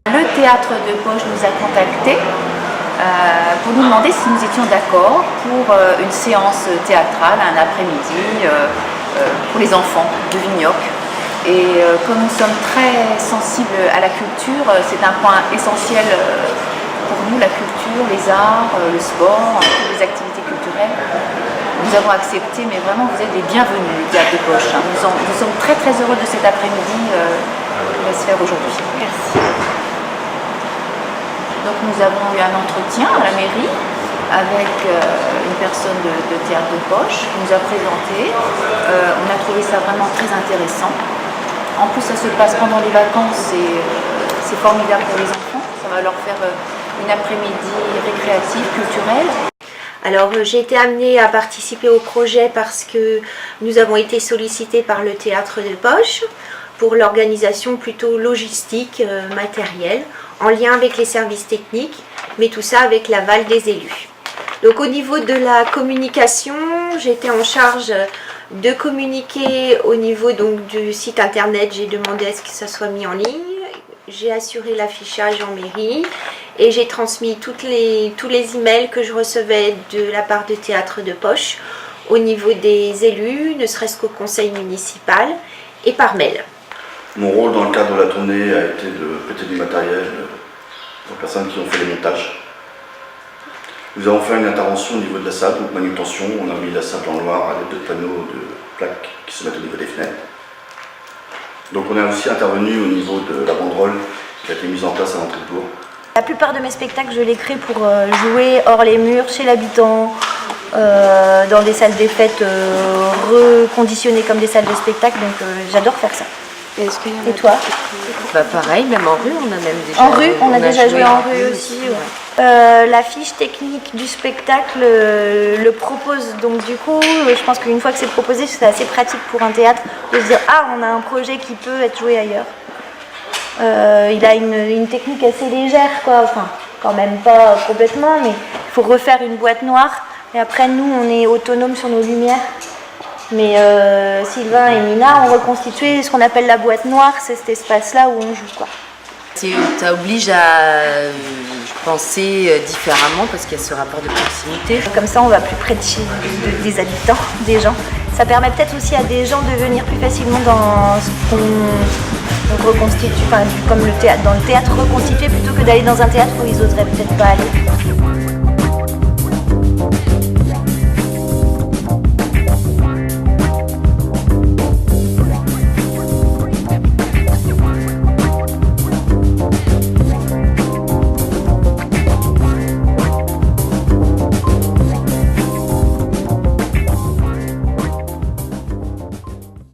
Le théâtre de Poche nous a contactés pour nous demander si nous étions d'accord pour une séance théâtrale un après-midi pour les enfants de Vignoc. Et comme nous sommes très sensibles à la culture, c'est un point essentiel pour nous, la culture, les arts, le sport, toutes les activités culturelles. Nous avons accepté, mais vraiment vous êtes les bienvenus, le théâtre de Poche. Nous sommes très très heureux de cet après-midi qui va se faire aujourd'hui. Merci. Donc nous avons eu un entretien à la mairie avec une personne de théâtre de Poche qui nous a présenté. On a trouvé ça vraiment très intéressant. En plus, ça se passe pendant les vacances et c'est formidable pour les enfants. Ça va leur faire une après-midi récréative, culturelle. Alors j'ai été amenée à participer au projet parce que nous avons été sollicités par le théâtre de Poche pour l'organisation plutôt logistique, matérielle, en lien avec les services techniques, mais tout ça avec l'aval des élus. Donc au niveau de la communication, j'étais en charge de communiquer au niveau donc, du site internet. J'ai demandé à ce que ça soit mis en ligne. J'ai assuré l'affichage en mairie et j'ai transmis tous les emails que je recevais de la part de Théâtre de Poche au niveau des élus, ne serait-ce qu'au conseil municipal et par mail. Mon rôle dans le cadre de la tournée a été de prêter du matériel aux personnes qui ont fait les montages. Nous avons fait une intervention au niveau de la salle, donc manutention. On a mis la salle en noir à l'aide de panneaux de plaques qui se mettent au niveau des fenêtres. Donc on est aussi intervenu au niveau de la banderole qui a été mise en place à l'entrée de Bourg. La plupart de mes spectacles, je les crée pour jouer hors les murs, chez l'habitant, dans des salles des fêtes reconditionnées comme des salles de spectacle, donc j'adore faire ça. Et toi? Bah pareil, même en rue, on a même déjà en rue, on a déjà joué en rue rue aussi. Ouais. La fiche technique du spectacle le propose, donc du coup, je pense qu'une fois que c'est proposé, c'est assez pratique pour un théâtre de se dire ah, on a un projet qui peut être joué ailleurs. Il a une technique assez légère, quoi. Enfin, quand même pas complètement, mais il faut refaire une boîte noire. Et après, nous, on est autonome sur nos lumières. Mais Sylvain et Mina ont reconstitué ce qu'on appelle la boîte noire, c'est cet espace-là où on joue, quoi. Ça oblige à penser différemment parce qu'il y a ce rapport de proximité. Comme ça, on va plus près des habitants, des gens. Ça permet peut-être aussi à des gens de venir plus facilement dans ce qu'on reconstitue, enfin, comme le théâtre, dans le théâtre reconstitué plutôt que d'aller dans un théâtre où ils oseraient peut-être pas aller.